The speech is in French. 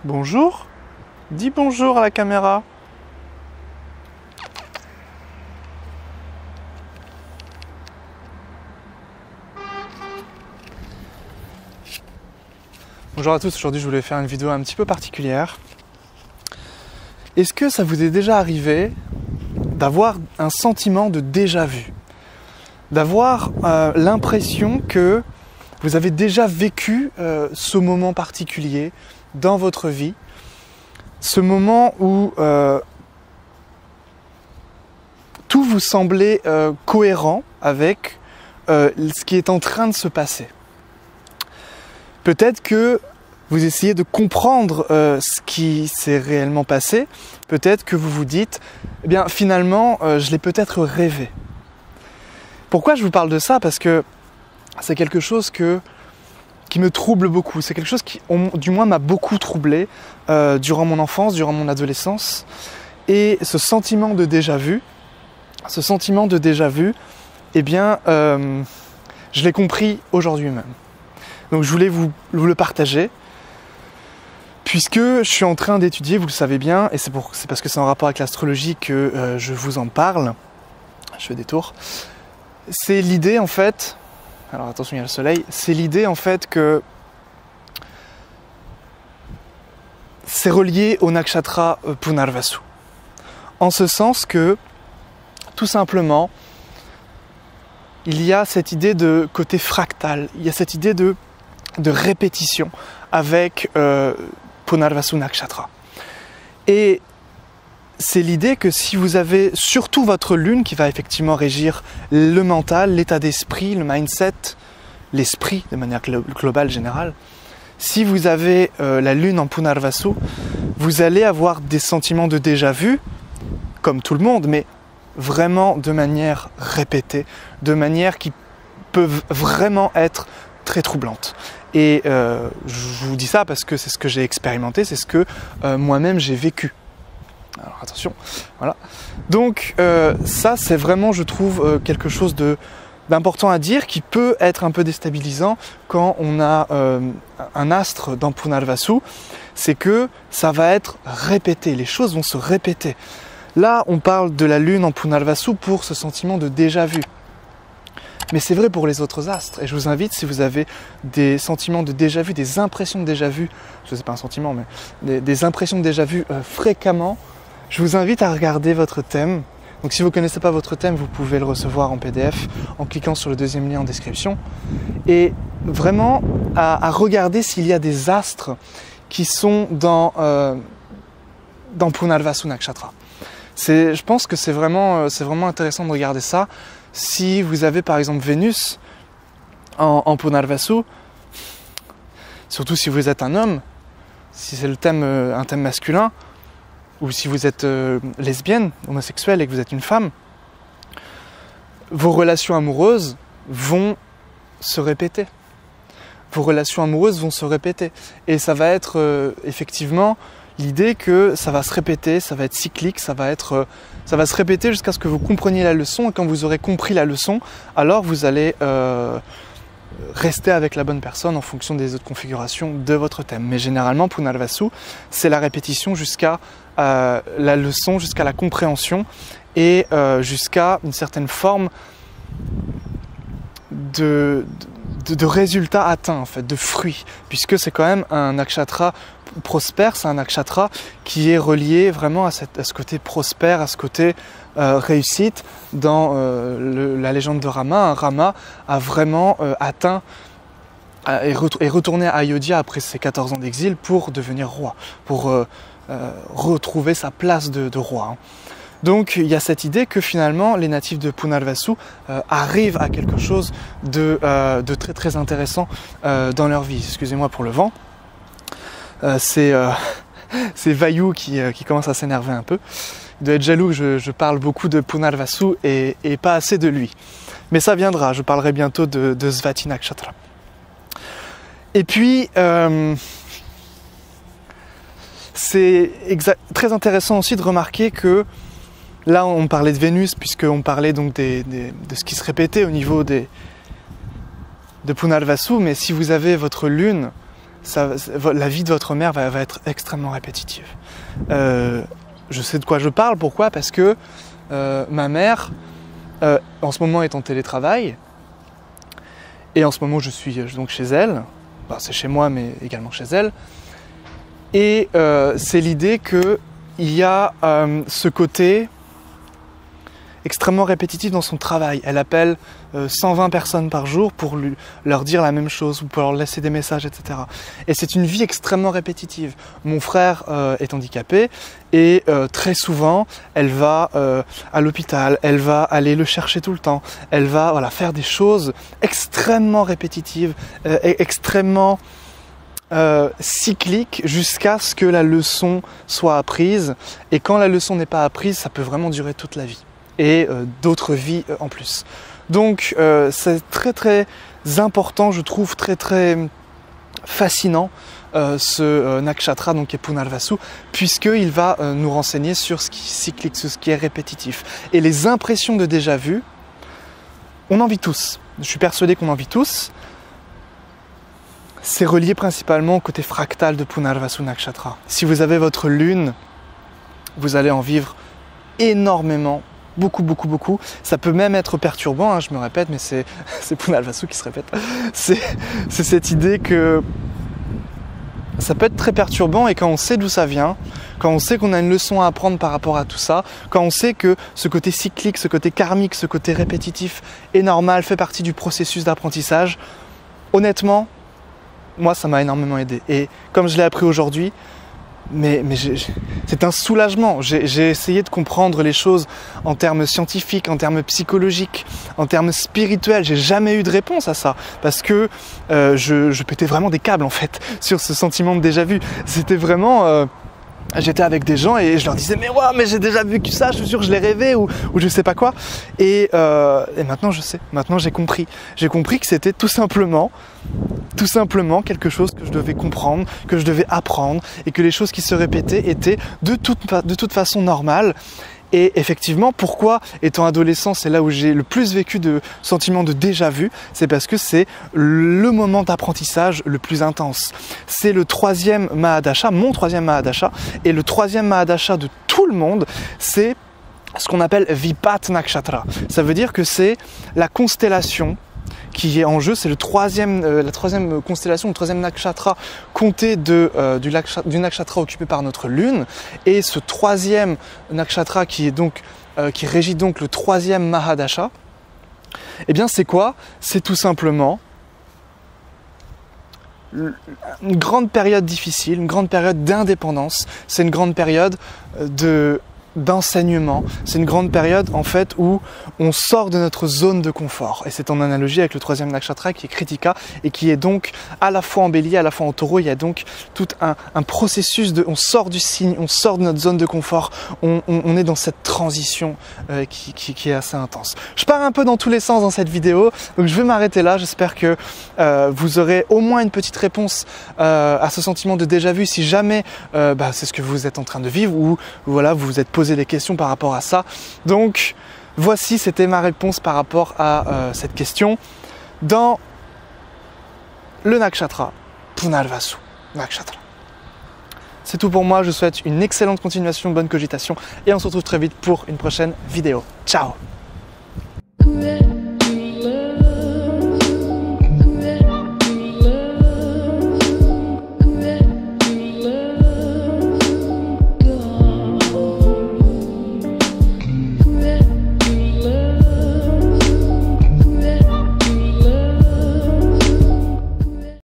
Bonjour. Dis bonjour à la caméra. Bonjour à tous, aujourd'hui je voulais faire une vidéo un petit peu particulière. Est-ce que ça vous est déjà arrivé d'avoir un sentiment de déjà-vu? D'avoir l'impression que vous avez déjà vécu ce moment particulier dans votre vie, ce moment où tout vous semblait cohérent avec ce qui est en train de se passer. Peut-être que vous essayez de comprendre ce qui s'est réellement passé. Peut-être que vous vous dites, eh bien finalement, je l'ai peut-être rêvé. Pourquoi je vous parle de ça? Parce que c'est quelque chose qui me trouble beaucoup. C'est quelque chose qui, du moins, m'a beaucoup troublé durant mon enfance, durant mon adolescence. Et ce sentiment de déjà-vu, eh bien, je l'ai compris aujourd'hui même. Donc je voulais vous le partager, puisque je suis en train d'étudier, vous le savez bien, et c'est parce que c'est en rapport avec l'astrologie que je vous en parle. Je fais des tours. C'est l'idée en fait, alors attention il y a le soleil, c'est l'idée en fait que c'est relié au nakshatra Punarvasu. En ce sens que, tout simplement, il y a cette idée de côté fractal, il y a cette idée de répétition avec Punarvasu Nakshatra. Et c'est l'idée que si vous avez surtout votre lune qui va effectivement régir le mental, l'état d'esprit, le mindset, l'esprit de manière globale, générale, si vous avez la lune en Punarvasu, vous allez avoir des sentiments de déjà-vu, comme tout le monde, mais vraiment de manière répétée, de manière qui peuvent vraiment être très troublantes. Et je vous dis ça parce que c'est ce que j'ai expérimenté, c'est ce que moi-même j'ai vécu. Alors attention, voilà. Donc ça c'est vraiment, je trouve, quelque chose d'important à dire, qui peut être un peu déstabilisant quand on a un astre dans Punarvasu, c'est que ça va être répété, les choses vont se répéter. Là on parle de la lune en Punarvasu pour ce sentiment de déjà-vu. Mais c'est vrai pour les autres astres, et je vous invite, si vous avez des sentiments de déjà-vu, des impressions de déjà-vu, je ne sais pas un sentiment, mais des impressions de déjà-vu fréquemment, je vous invite à regarder votre thème. Donc si vous ne connaissez pas votre thème, vous pouvez le recevoir en PDF en cliquant sur le deuxième lien en description. Et vraiment à regarder s'il y a des astres qui sont dans Punarvasu Nakshatra. Je pense que c'est vraiment intéressant de regarder ça. Si vous avez par exemple Vénus en Punarvasu, surtout si vous êtes un homme, si c'est un thème masculin, ou si vous êtes lesbienne, homosexuelle et que vous êtes une femme, vos relations amoureuses vont se répéter. Vos relations amoureuses vont se répéter. Et ça va être effectivement l'idée que ça va se répéter, ça va être cyclique, ça va se répéter jusqu'à ce que vous compreniez la leçon. Et quand vous aurez compris la leçon, alors vous allez rester avec la bonne personne en fonction des autres configurations de votre thème. Mais généralement, Punarvasu, c'est la répétition jusqu'à la leçon, jusqu'à la compréhension et jusqu'à une certaine forme de résultat atteint, en fait, de fruit, puisque c'est quand même un nakshatra prospère, c'est un nakshatra qui est relié vraiment à ce côté prospère, à ce côté réussite. Dans la légende de Rama, Rama a vraiment atteint et retourné à Ayodhya après ses 14 ans d'exil pour devenir roi, pour retrouver sa place de roi. Donc il y a cette idée que finalement les natifs de Punarvasu arrivent à quelque chose de très très intéressant dans leur vie. Excusez-moi pour le vent. C'est Vayu qui commence à s'énerver un peu. Il doit être jaloux que je parle beaucoup de Punarvasu et pas assez de lui. Mais ça viendra, je parlerai bientôt de Svati Nakshatra. Et puis, c'est très intéressant aussi de remarquer que là on parlait de Vénus, puisqu'on parlait donc de ce qui se répétait au niveau de Punarvasu, mais si vous avez votre lune, la vie de votre mère va être extrêmement répétitive. Je sais de quoi je parle, pourquoi? Parce que ma mère, en ce moment, est en télétravail, et en ce moment, je suis donc chez elle. Enfin, c'est chez moi, mais également chez elle. Et c'est l'idée qu'il y a ce côté extrêmement répétitif dans son travail. Elle appelle 120 personnes par jour pour leur dire la même chose ou pour leur laisser des messages, etc. Et c'est une vie extrêmement répétitive. Mon frère est handicapé et très souvent, elle va à l'hôpital, elle va aller le chercher tout le temps, elle va faire des choses extrêmement répétitives, extrêmement cycliques jusqu'à ce que la leçon soit apprise. Et quand la leçon n'est pas apprise, ça peut vraiment durer toute la vie. Et d'autres vies en plus. Donc c'est très très important, je trouve très très fascinant ce nakshatra, donc qui est Punarvasu, puisqu'il va nous renseigner sur ce qui est cyclique, sur ce qui est répétitif. Et les impressions de déjà-vu, on en vit tous. Je suis persuadé qu'on en vit tous. C'est relié principalement au côté fractal de Punarvasu nakshatra. Si vous avez votre lune, vous allez en vivre énormément. Beaucoup. Ça peut même être perturbant, hein, je me répète, mais c'est Punarvasu qui se répète. C'est cette idée que ça peut être très perturbant, et quand on sait d'où ça vient, quand on sait qu'on a une leçon à apprendre par rapport à tout ça, quand on sait que ce côté cyclique, ce côté karmique, ce côté répétitif est normal, fait partie du processus d'apprentissage, honnêtement, moi ça m'a énormément aidé. Et comme je l'ai appris aujourd'hui, mais c'est un soulagement. J'ai essayé de comprendre les choses en termes scientifiques, en termes psychologiques, en termes spirituels. J'ai jamais eu de réponse à ça parce que je pétais vraiment des câbles en fait sur ce sentiment de déjà vu. C'était vraiment... J'étais avec des gens et je leur disais mais ouais, mais j'ai déjà vécu ça, je suis sûr que je l'ai rêvé ou je sais pas quoi. Et maintenant je sais, maintenant j'ai compris. J'ai compris que c'était tout simplement quelque chose que je devais comprendre, que je devais apprendre, et que les choses qui se répétaient étaient de toute façon normales. Et effectivement, pourquoi, étant adolescent, c'est là où j'ai le plus vécu de sentiments de déjà-vu, c'est parce que c'est le moment d'apprentissage le plus intense. C'est le troisième Mahadasha, mon troisième Mahadasha, et le troisième Mahadasha de tout le monde, c'est ce qu'on appelle Vipat Nakshatra. Ça veut dire que c'est la constellation qui est en jeu, c'est la troisième constellation, le troisième nakshatra compté du nakshatra occupé par notre lune. Et ce troisième nakshatra qui régit donc le troisième Mahadasha, eh bien c'est quoi? C'est tout simplement une grande période difficile, une grande période d'indépendance, c'est une grande période d'enseignement. C'est une grande période en fait où on sort de notre zone de confort, et c'est en analogie avec le troisième nakshatra qui est Kritika et qui est donc à la fois en bélier, à la fois en taureau. Il y a donc tout un processus on sort du signe, on sort de notre zone de confort, on est dans cette transition qui est assez intense. Je pars un peu dans tous les sens dans cette vidéo, donc je vais m'arrêter là. J'espère que vous aurez au moins une petite réponse à ce sentiment de déjà vu, si jamais c'est ce que vous êtes en train de vivre, ou voilà, vous vous êtes posé des questions par rapport à ça. Donc voici, c'était ma réponse par rapport à cette question dans le nakshatra Punarvasu nakshatra. C'est tout pour moi, je vous souhaite une excellente continuation, bonne cogitation, et on se retrouve très vite pour une prochaine vidéo. Ciao.